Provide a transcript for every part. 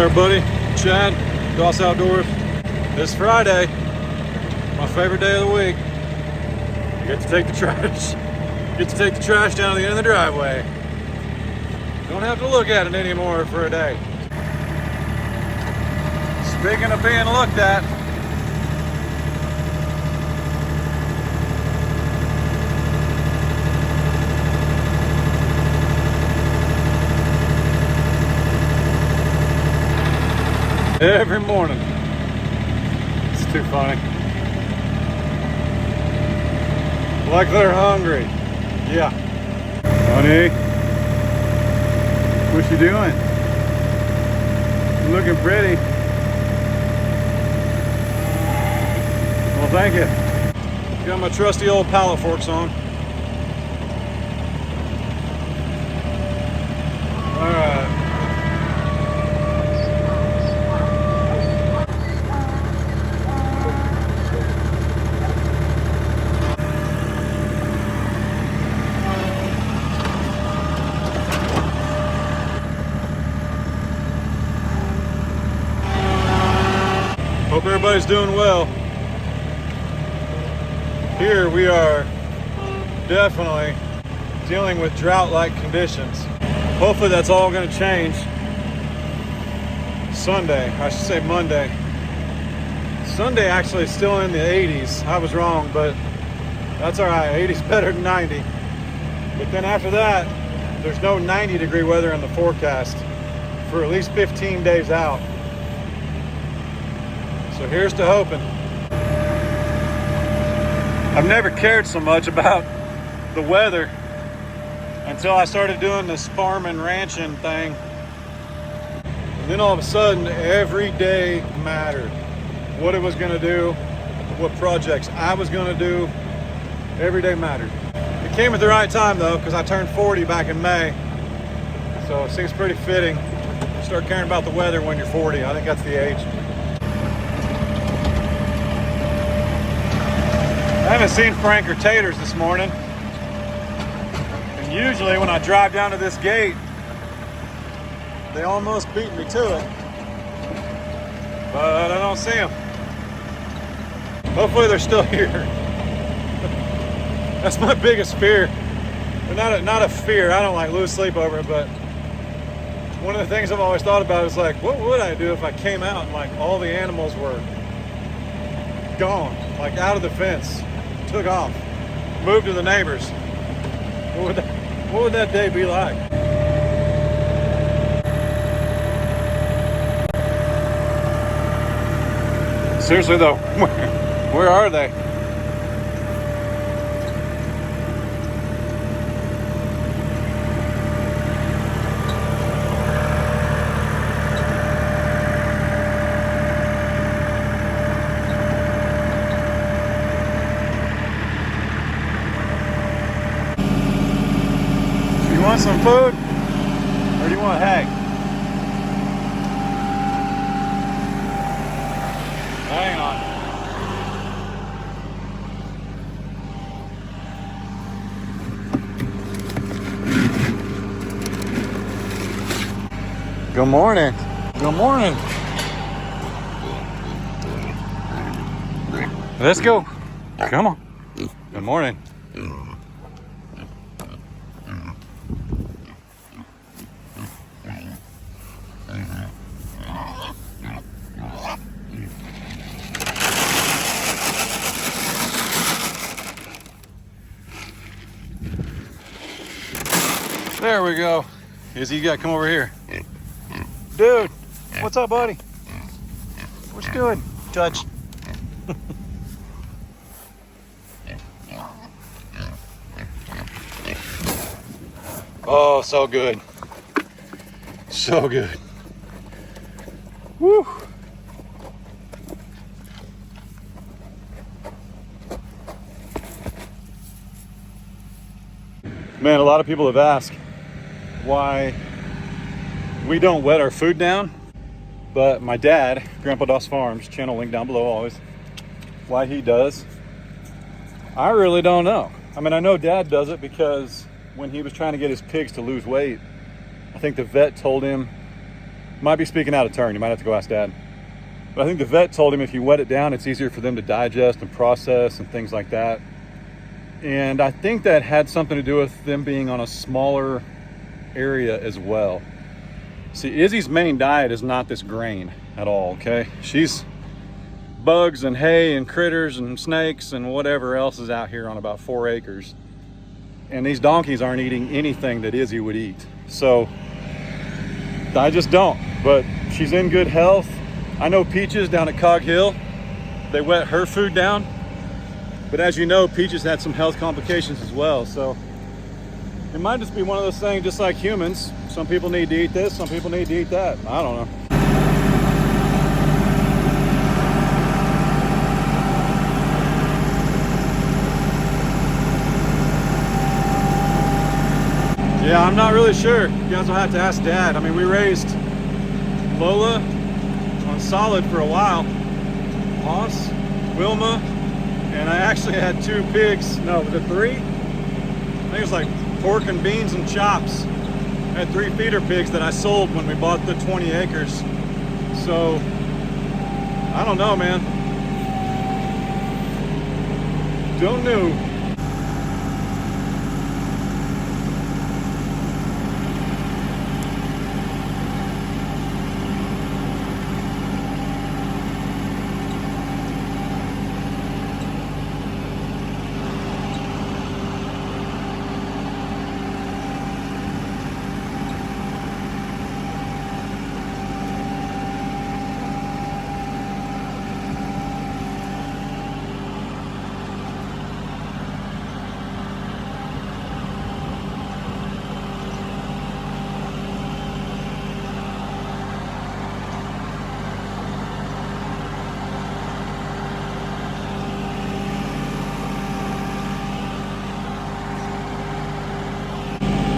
everybody, Chad, Doss Outdoors. It's Friday, my favorite day of the week. You get to take the trash. Get to take the trash down to the end of the driveway. Don't have to look at it anymore for a day. Speaking of being looked at, every morning. It's too funny. Like they're hungry. Yeah. Honey, what you doing? You're looking pretty. Well, thank you. Got my trusty old pallet forks on. All right. Hope everybody's doing well. Here we are definitely dealing with drought-like conditions. Hopefully that's all going to change Sunday. I should say Monday. Sunday actually is still in the 80s. I was wrong, but that's all right. 80's better than 90. But then after that, there's no 90-degree weather in the forecast for at least 15 days out. So here's to hoping. I've never cared so much about the weather until I started doing this farm and ranching thing. And then all of a sudden, every day mattered. What it was gonna do, what projects I was gonna do, every day mattered. It came at the right time though, because I turned 40 back in May. So it seems pretty fitting. Start caring about the weather when you're 40. I think that's the age. I haven't seen Frank or Taters this morning. And usually when I drive down to this gate, they almost beat me to it. But I don't see them. Hopefully they're still here. That's my biggest fear. But not a fear, I don't like lose sleep over it, but one of the things I've always thought about is like, what would I do if I came out and like all the animals were gone, like out of the fence? Took off, moved to the neighbors. What would that day be like? Seriously though, where are they? Want some food, or do you want hay? Hang on. Good morning. Good morning. Let's go. Come on. Good morning. There we go. Izzy, you gotta come over here. Dude, what's up, buddy? What you doing? Touch. Oh, so good. So good. Woo. Man, a lot of people have asked why we don't wet our food down, but my dad, Grandpa Doss Farms, channel link down below always, why he does, I really don't know. I mean, I know Dad does it because when he was trying to get his pigs to lose weight, I think the vet told him Might be speaking out of turn. You might have to go ask Dad. But I think the vet told him if you wet it down, it's easier for them to digest and process and things like that. And I think that had something to do with them being on a smaller area as well. See, Izzy's main diet is not this grain at all, okay? She's bugs and hay and critters and snakes and whatever else is out here on about 4 acres. And these donkeys aren't eating anything that Izzy would eat. So I just don't, but she's in good health. I know Peaches down at Cog Hill, they wet her food down. But as you know, Peaches had some health complications as well. So it might just be one of those things, just like humans. Some people need to eat this, some people need to eat that. I don't know. Yeah, I'm not really sure. You guys will have to ask Dad. I mean, we raised Lola on solid for a while. Hoss, Wilma, and I actually had 2 pigs. No, was it 3? I think it was like pork and beans and chops. I had 3 feeder pigs that I sold when we bought the 20 acres. So, I don't know, man. Don't know.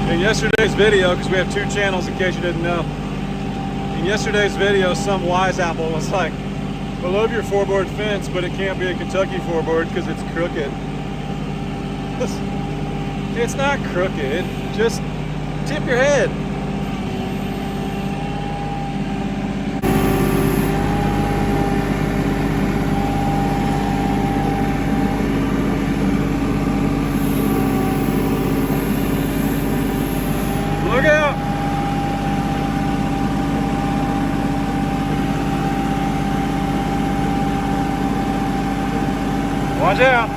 In yesterday's video, because we have 2 channels in case you didn't know, in yesterday's video some wise apple was like, I love your 4-board fence, but it can't be a Kentucky 4-board because it's crooked. It's not crooked, just tip your head. Look out! Watch out!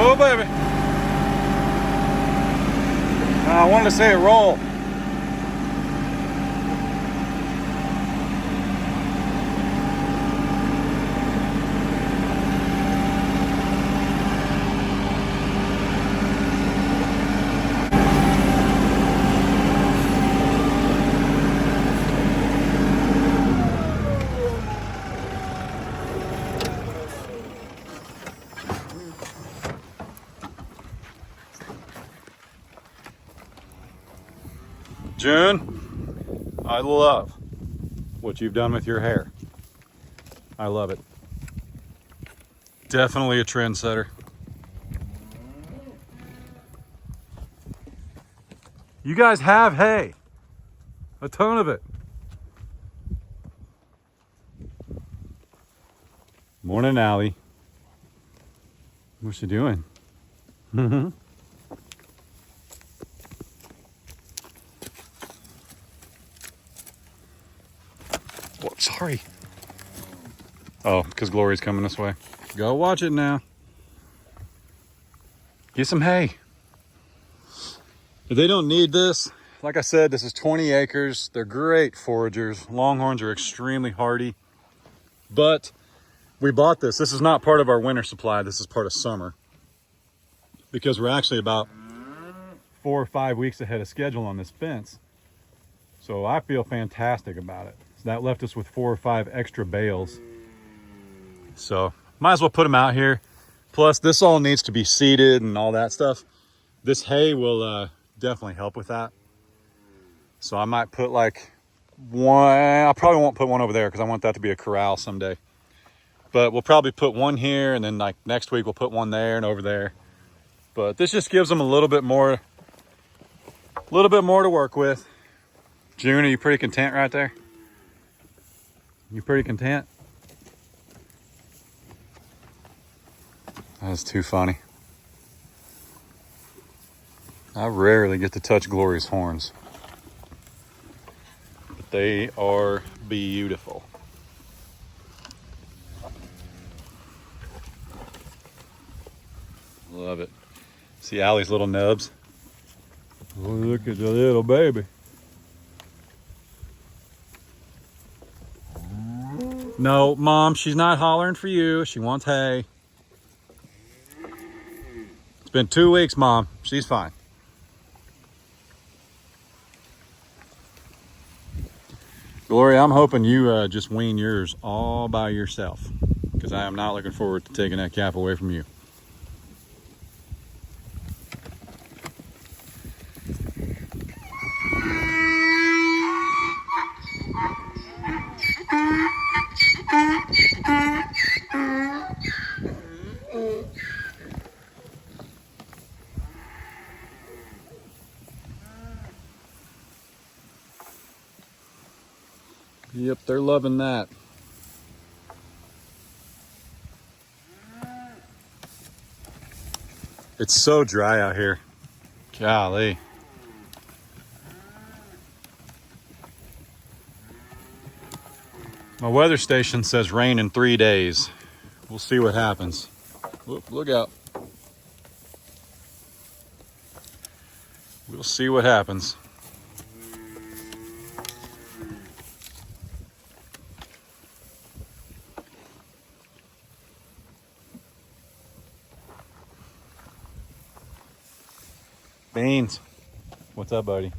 Oh, baby. I wanted to say roll. June, I love what you've done with your hair. I love it. Definitely a trendsetter. You guys have hay. A ton of it. Morning, Allie. What's she doing? Oh, sorry. Oh, because Glory's coming this way. Go watch it now. Get some hay. If they don't need this, like I said, this is 20 acres. They're great foragers. Longhorns are extremely hardy. But we bought this. This is not part of our winter supply. This is part of summer. Because we're actually about 4 or 5 weeks ahead of schedule on this fence. So I feel fantastic about it. So that left us with 4 or 5 extra bales. So might as well put them out here. Plus this all needs to be seeded and all that stuff. This hay will definitely help with that. So I might put like one, I probably won't put one over there because I want that to be a corral someday. But we'll probably put one here, and then like next week we'll put one there and over there. But this just gives them a little bit more to work with. June, are you pretty content right there? You pretty content? That's too funny. I rarely get to touch Glory's horns, but they are beautiful. Love it. See Allie's little nubs? Oh, look at the little baby. No, Mom, she's not hollering for you. She wants hay. It's been 2 weeks, Mom. She's fine. Gloria, I'm hoping you just wean yours all by yourself, because I am not looking forward to taking that calf away from you. Yep, they're loving that. It's so dry out here. Golly. My weather station says rain in 3 days. We'll see what happens. Whoop, look out. We'll see what happens. Beans, what's up, buddy?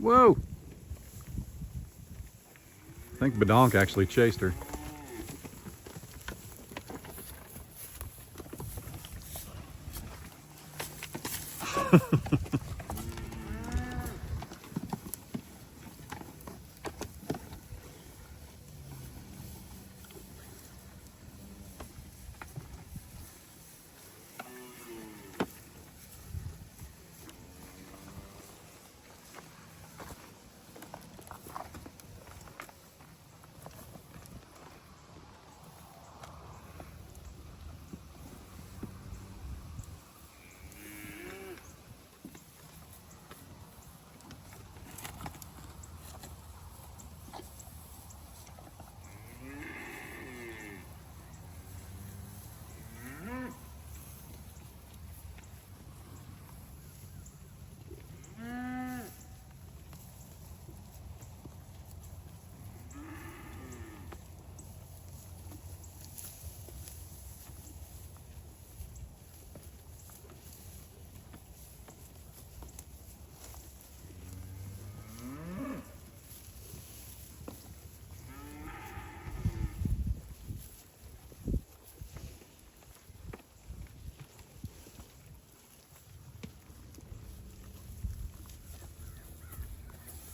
Whoa! I think Badonk actually chased her.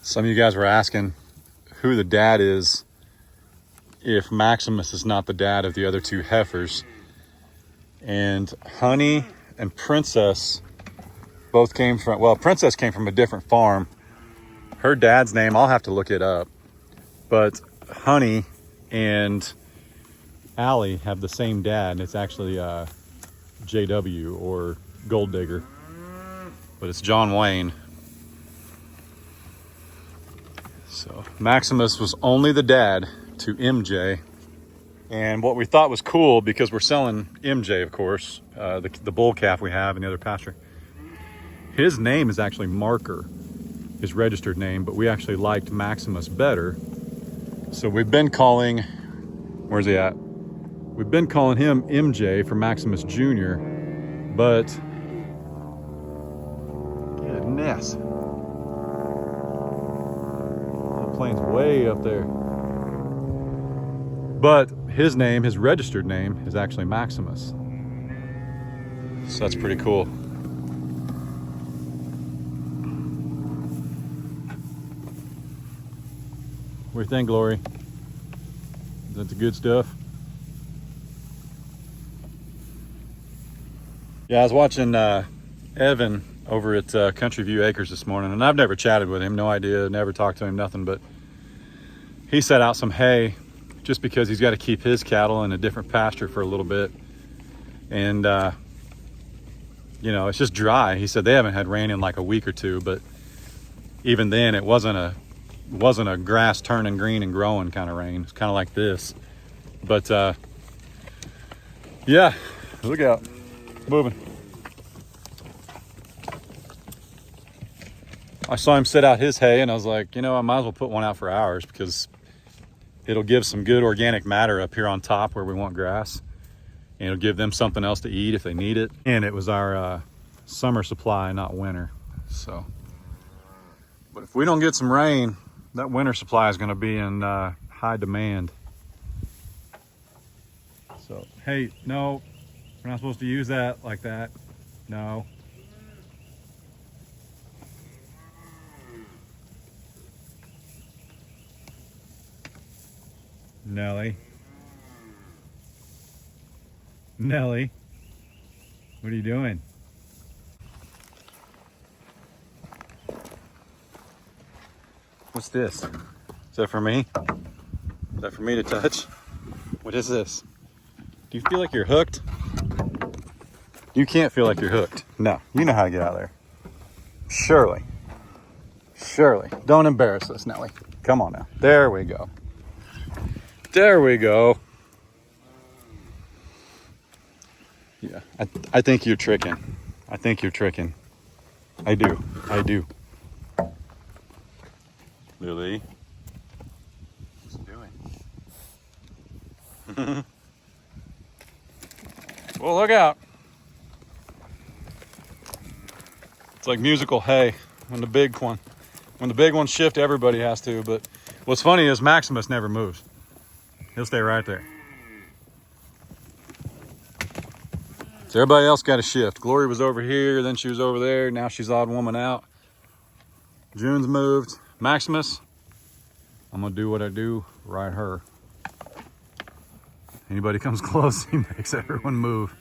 Some of you guys were asking who the dad is if Maximus is not the dad of the other 2 heifers. And Honey and Princess both came from, well, Princess came from a different farm. Her dad's name, I'll have to look it up. But Honey and Allie have the same dad. It's actually JW, or Gold Digger. But it's John Wayne. So Maximus was only the dad to MJ. And what we thought was cool, because we're selling MJ, of course, the bull calf we have in the other pasture. His name is actually Marker, his registered name, but we actually liked Maximus better. So we've been calling, where's he at? We've been calling him MJ for Maximus Jr., but goodness. plane's way up there. But his name, his registered name, is actually Maximus. So that's pretty cool. What do you think, Glory? That's the good stuff? Yeah, I was watching Evan over at Country View Acres this morning, and I've never chatted with him, no idea, never talked to him, nothing, but he set out some hay just because he's got to keep his cattle in a different pasture for a little bit. And, you know, it's just dry. He said they haven't had rain in like a week or two, but even then it wasn't a grass turning green and growing kind of rain. It's kind of like this. But, yeah, look out, moving. I saw him set out his hay and I was like, you know, I might as well put one out for ours because it'll give some good organic matter up here on top where we want grass. And it'll give them something else to eat if they need it. And it was our summer supply, not winter. So, but if we don't get some rain, that winter supply is going to be in high demand. So, hey, no, we're not supposed to use that like that. No. Nelly. Nelly, what are you doing? What's this? Is that for me? Is that for me to touch? What is this? Do you feel like you're hooked? You can't feel like you're hooked. No, you know how to get out of there. Surely. Surely. Don't embarrass us, Nelly. Come on now. There we go. There we go. Yeah, I think you're tricking. I think you're tricking. I do. I do. Lily. What's he doing? Well, look out. It's like musical hay when the big ones shift, everybody has to. But what's funny is Maximus never moves. He'll stay right there. So everybody else got a shift. Glory was over here, then she was over there. Now she's odd woman out. June's moved. Maximus, I'm gonna do what I do, ride her. Anybody comes close, he makes everyone move.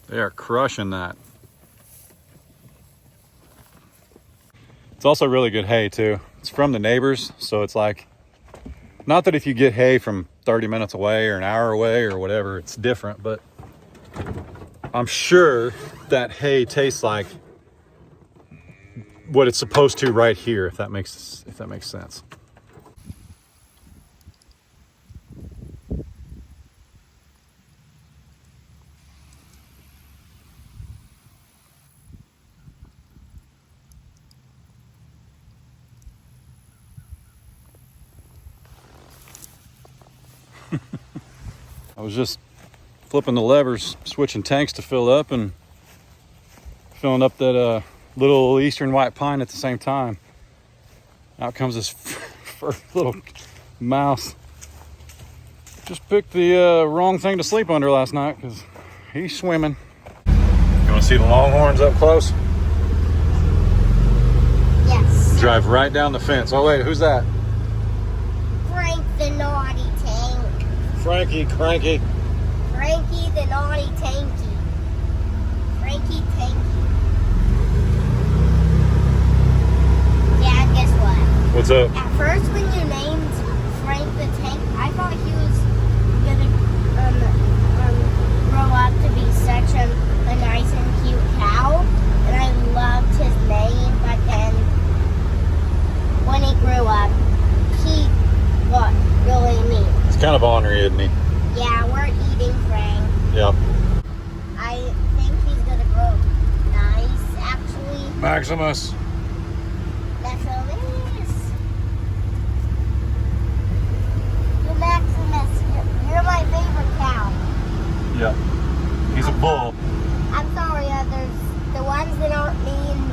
They are crushing that. It's also really good hay too. It's from the neighbors, so it's like, not that if you get hay from 30 minutes away or an hour away or whatever, it's different, but I'm sure that hay tastes like what it's supposed to right here, if that makes sense. I was just flipping the levers, switching tanks to fill up and filling up that little eastern white pine at the same time. Out comes this first little mouse. Just picked the wrong thing to sleep under last night because he's swimming. You want to see the longhorns up close? Yes. Drive right down the fence. Oh wait, who's that? Frank the naughty tank. Frankie, cranky. Frankie the naughty tanky. Frankie tanky. Yeah, guess what? What's up? At first when you named Frank the tank, I thought he was gonna grow up to be such a nice and cute cow. And I loved his name, but then when he grew up, he got really mean. It's kind of ornery, isn't he? Yeah, we're eating Frank. Yep. I think he's gonna grow nice, actually. Maximus. Maximus. You're Maximus. Yeah. He's a bull. I'm sorry, others. The ones that aren't mean.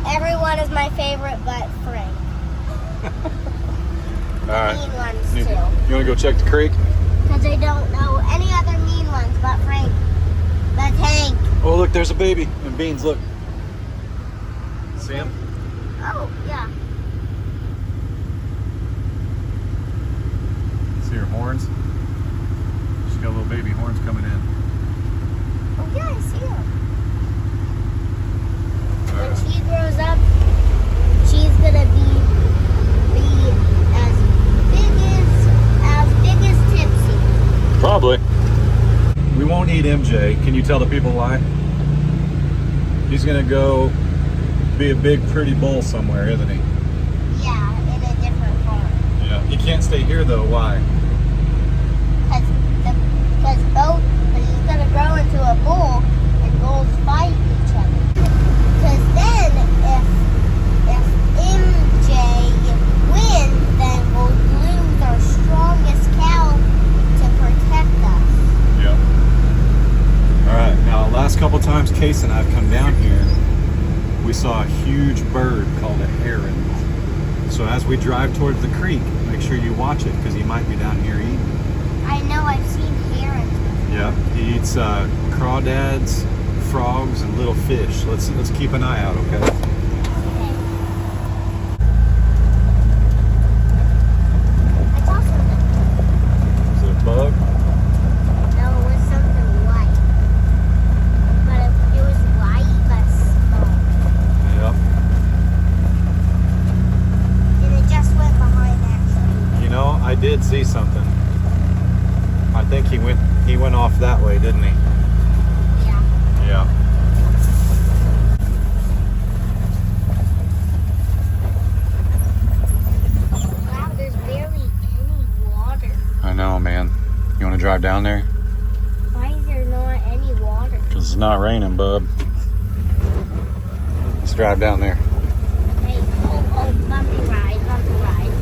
Everyone is my favorite, but Frank. All right. Mean ones You too. want to go check the creek? Because I don't know any other mean ones but Frank. The tank. Oh, look, there's a baby. And Beans, look. See him? Oh, yeah. See her horns? She's got little baby horns coming in. Oh, yeah, I see her. When she grows up, she's gonna be as big as Tipsy. Probably. We won't eat MJ. Can you tell the people why? He's gonna go be a big, pretty bull somewhere, isn't he? Yeah, in a different farm. Yeah. He can't stay here though. Why? Because he's gonna grow into a bull, and bulls fight each other. Because then, if MJ wins, then we'll lose our strongest cow to protect us. Yeah. All right. Now, last couple times Case and I've come down here, we saw a huge bird called a heron. So as we drive towards the creek, make sure you watch it because he might be down here eating. I know, I've seen herons. Yeah. He eats crawdads, frogs, and little fish. Let's keep an eye out, okay? I saw something. Is it a bug? No, it was something white. But it was white, but small. Yep. And it just went behind that tree. You know, I did see something. I think he went off that way, didn't he? Yeah. Yeah. Wow, there's barely any water. I know, man. You want to drive down there? Why is there not any water? Because it's not raining, bub. Let's drive down there. Hey, oh, bumpy ride, bumpy ride.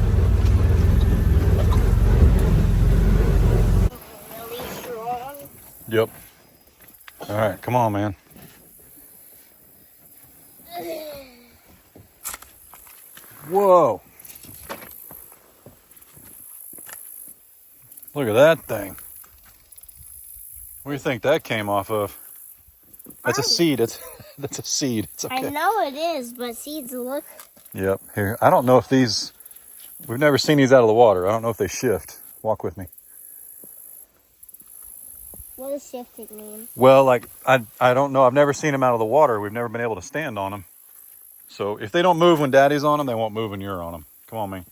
Really strong. Yep. All right, come on, man. Whoa. Look at that thing. Where do you think that came off of? That's a seed. That's a seed. It's okay. I know it is, but seeds look. Yep. Here. I don't know if these, we've never seen these out of the water. I don't know if they shift. Walk with me. What does shifting mean? Well, like, I don't know. I've never seen them out of the water. We've never been able to stand on them. So if they don't move when Daddy's on them, they won't move when you're on them. Come on, man.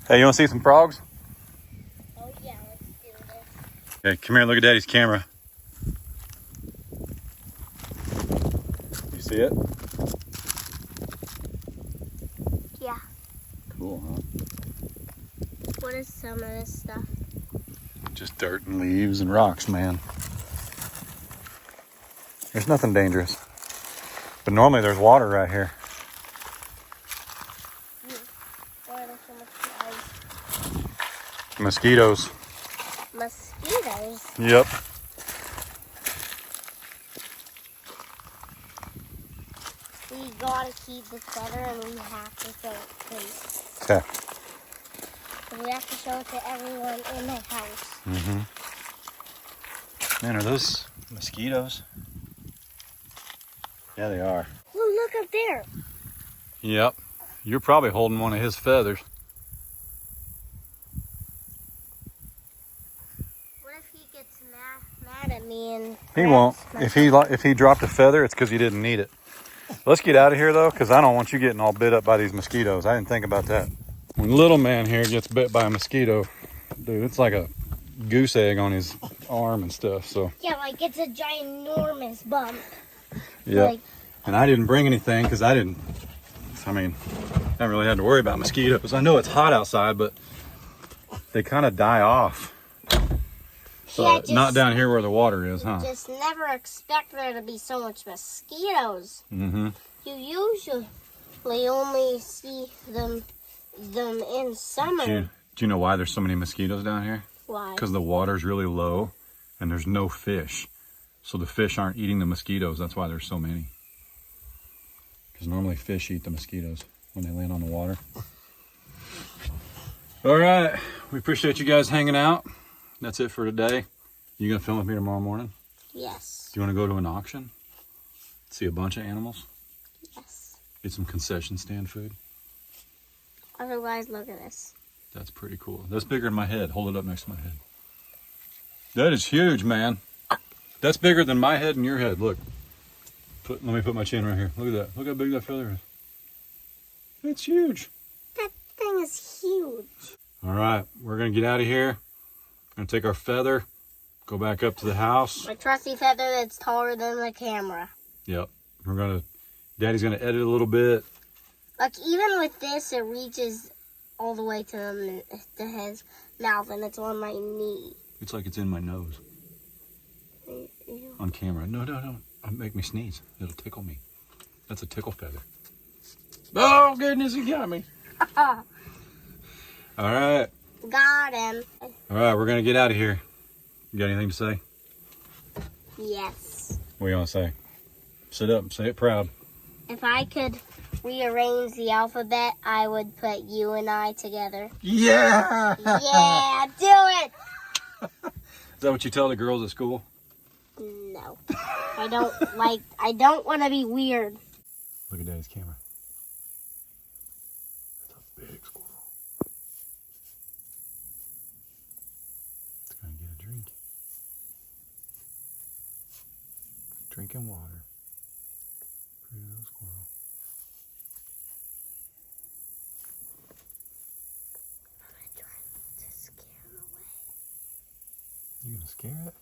Hey, you want to see some frogs? Oh yeah, let's do this. Okay, come here and look at Daddy's camera. You see it? Yeah. Cool, huh? What is some of this stuff? Just dirt and leaves and rocks, man. There's nothing dangerous. But normally there's water right here. Why are there so much flies? Mosquitoes. Mosquitoes? Yep. We gotta keep the feather and we have to show it, please. Okay. We have to show it to everyone in the house. Mm-hmm. Man, are those mosquitoes? Yeah, they are. Oh, look up there. Yep. You're probably holding one of his feathers. What if he gets mad at me and... He won't. If he dropped a feather, it's because he didn't need it. Let's get out of here, though, because I don't want you getting all bit up by these mosquitoes. I didn't think about that. When little man here gets bit by a mosquito, dude, it's like a goose egg on his arm and stuff. So Yeah, like it's a ginormous bump. yeah. Like, And I didn't bring anything because I haven't really had to worry about mosquitoes. I know it's hot outside, but they kind of die off. But not down here where the water is, huh? Just never expect there to be so much mosquitoes. Mm-hmm. You usually only see them in summer. Do you know why there's so many mosquitoes down here? Why? Because the water's really low and there's no fish. So the fish aren't eating the mosquitoes. That's why there's so many. Because normally fish eat the mosquitoes when they land on the water. All right. We appreciate you guys hanging out. That's it for today. You gonna film with me tomorrow morning? Yes. Do you want to go to an auction? See a bunch of animals? Yes. Get some concession stand food? Otherwise, look at this. That's pretty cool. That's bigger than my head. Hold it up next to my head. That is huge, man. That's bigger than my head and your head. Look. Let me put my chin right here. Look at that. Look how big that feather is. It's huge. That thing is huge. All right. We're going to get out of here. Going to take our feather, go back up to the house. My trusty feather that's taller than the camera. Yep. Daddy's going to edit a little bit. Like, even with this, it reaches all the way to his mouth, and it's on my knee. It's like it's in my nose. Ew. On camera. No, don't make me sneeze. It'll tickle me. That's a tickle feather. Oh, goodness, he got me. All right. Got him. All right, we're going to get out of here. You got anything to say? Yes. What do you want to say? Sit up and say it proud. If I could rearrange the alphabet, I would put you and I together. Yeah! Yeah, do it! Is that what you tell the girls at school? No. I don't want to be weird. Look at Daddy's camera. It's a big squirrel. It's going to get a drink. Drinking water. Pretty little squirrel. I'm trying to scare it away. You going to scare it?